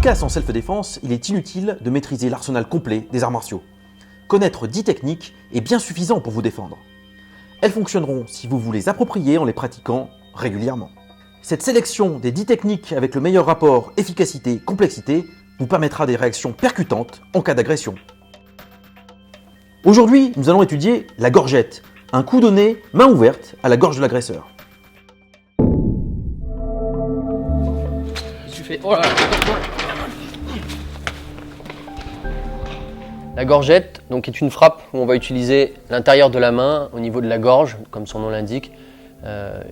Efficace en self-défense, il est inutile de maîtriser l'arsenal complet des arts martiaux. Connaître 10 techniques est bien suffisant pour vous défendre. Elles fonctionneront si vous vous les appropriez en les pratiquant régulièrement. Cette sélection des 10 techniques avec le meilleur rapport efficacité-complexité vous permettra des réactions percutantes en cas d'agression. Aujourd'hui, nous allons étudier la gorgette, un coup donné main ouverte à la gorge de l'agresseur. La gorgette donc, est une frappe où on va utiliser l'intérieur de la main au niveau de la gorge, comme son nom l'indique,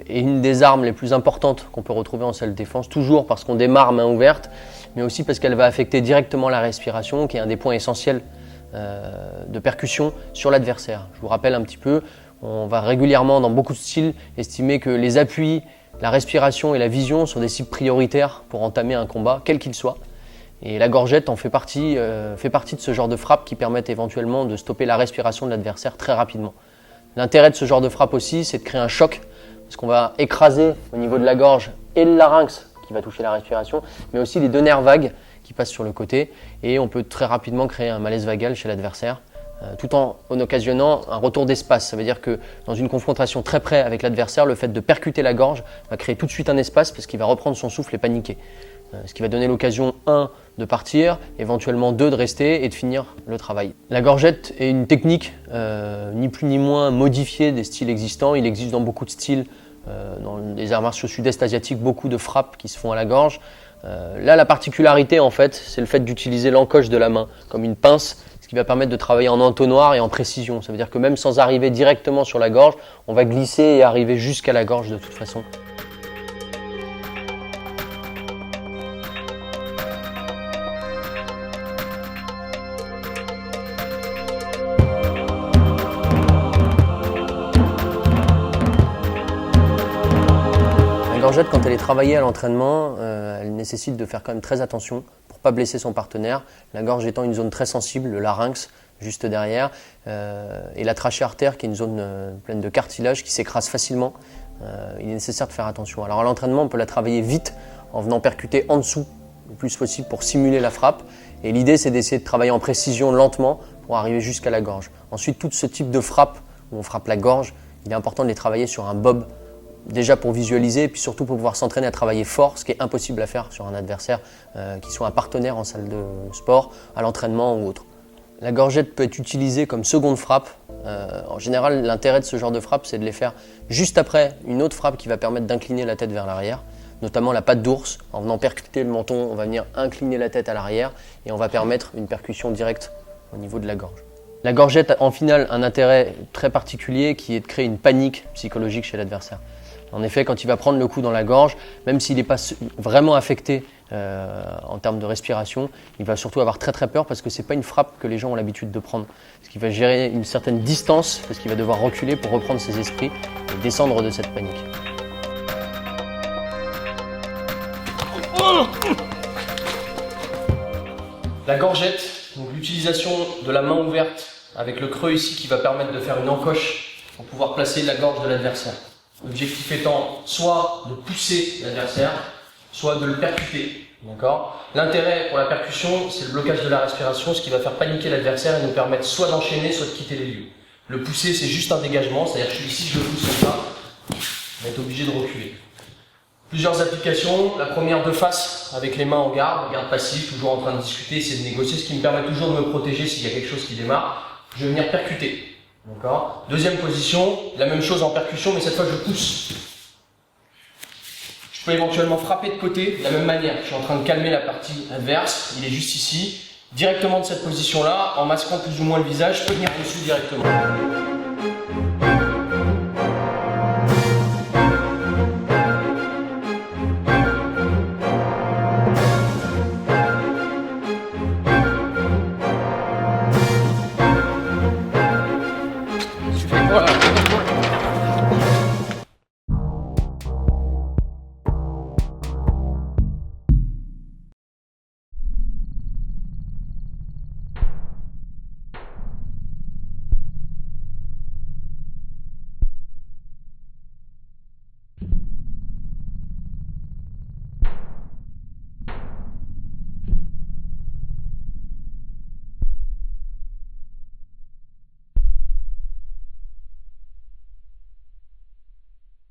et une des armes les plus importantes qu'on peut retrouver en self-défense, toujours parce qu'on démarre main ouverte, mais aussi parce qu'elle va affecter directement la respiration, qui est un des points essentiels de percussion sur l'adversaire. Je vous rappelle un petit peu, on va régulièrement dans beaucoup de styles estimer que les appuis, la respiration et la vision sont des cibles prioritaires pour entamer un combat, quel qu'il soit. Et la gorgette en fait partie de ce genre de frappe qui permettent éventuellement de stopper la respiration de l'adversaire très rapidement. L'intérêt de ce genre de frappe aussi, c'est de créer un choc, parce qu'on va écraser au niveau de la gorge et le larynx qui va toucher la respiration, mais aussi les deux nerfs vagues qui passent sur le côté, et on peut très rapidement créer un malaise vagal chez l'adversaire, tout en occasionnant un retour d'espace. Ça veut dire que dans une confrontation très près avec l'adversaire, le fait de percuter la gorge va créer tout de suite un espace parce qu'il va reprendre son souffle et paniquer. Ce qui va donner l'occasion, 1, de partir, éventuellement 2, de rester et de finir le travail. La gorgette est une technique ni plus ni moins modifiée des styles existants. Il existe dans beaucoup de styles, dans les arts martiaux sud-est asiatiques, beaucoup de frappes qui se font à la gorge. Là, la particularité, en fait, c'est le fait d'utiliser l'encoche de la main comme une pince, ce qui va permettre de travailler en entonnoir et en précision. Ça veut dire que même sans arriver directement sur la gorge, on va glisser et arriver jusqu'à la gorge de toute façon. La gorgette, quand elle est travaillée à l'entraînement, elle nécessite de faire quand même très attention pour ne pas blesser son partenaire. La gorge étant une zone très sensible, le larynx juste derrière, et la trachée artère qui est une zone pleine de cartilage qui s'écrase facilement. Il est nécessaire de faire attention. Alors à l'entraînement, on peut la travailler vite en venant percuter en dessous le plus possible pour simuler la frappe. Et l'idée, c'est d'essayer de travailler en précision lentement pour arriver jusqu'à la gorge. Ensuite, tout ce type de frappe où on frappe la gorge, il est important de les travailler sur un bob. Déjà pour visualiser et puis surtout pour pouvoir s'entraîner à travailler fort, ce qui est impossible à faire sur un adversaire qui soit un partenaire en salle de sport, à l'entraînement ou autre. La gorgette peut être utilisée comme seconde frappe. En général, l'intérêt de ce genre de frappe, c'est de les faire juste après une autre frappe qui va permettre d'incliner la tête vers l'arrière, notamment la patte d'ours. En venant percuter le menton, on va venir incliner la tête à l'arrière et on va permettre une percussion directe au niveau de la gorge. La gorgette a en finale un intérêt très particulier qui est de créer une panique psychologique chez l'adversaire. En effet, quand il va prendre le coup dans la gorge, même s'il n'est pas vraiment affecté en termes de respiration, il va surtout avoir très peur parce que ce n'est pas une frappe que les gens ont l'habitude de prendre. Parce qu'il va gérer une certaine distance, parce qu'il va devoir reculer pour reprendre ses esprits et descendre de cette panique. La gorgette, donc l'utilisation de la main ouverte avec le creux ici qui va permettre de faire une encoche pour pouvoir placer la gorge de l'adversaire. L'objectif étant soit de pousser l'adversaire, soit de le percuter. L'intérêt pour la percussion, c'est le blocage de la respiration, ce qui va faire paniquer l'adversaire et nous permettre soit d'enchaîner, soit de quitter les lieux. Le pousser, c'est juste un dégagement, c'est-à-dire que je suis ici, je le pousse comme ça, on va être obligé de reculer. Plusieurs applications, la première de face, avec les mains en garde passive, toujours en train de discuter, essayer de négocier, ce qui me permet toujours de me protéger s'il y a quelque chose qui démarre. Je vais venir percuter. Deuxième position, la même chose en percussion, mais cette fois je pousse. Je peux éventuellement frapper de côté de la même manière. Je suis en train de calmer la partie adverse, il est juste ici. Directement de cette position-là, en masquant plus ou moins le visage, je peux venir dessus directement. Voilà.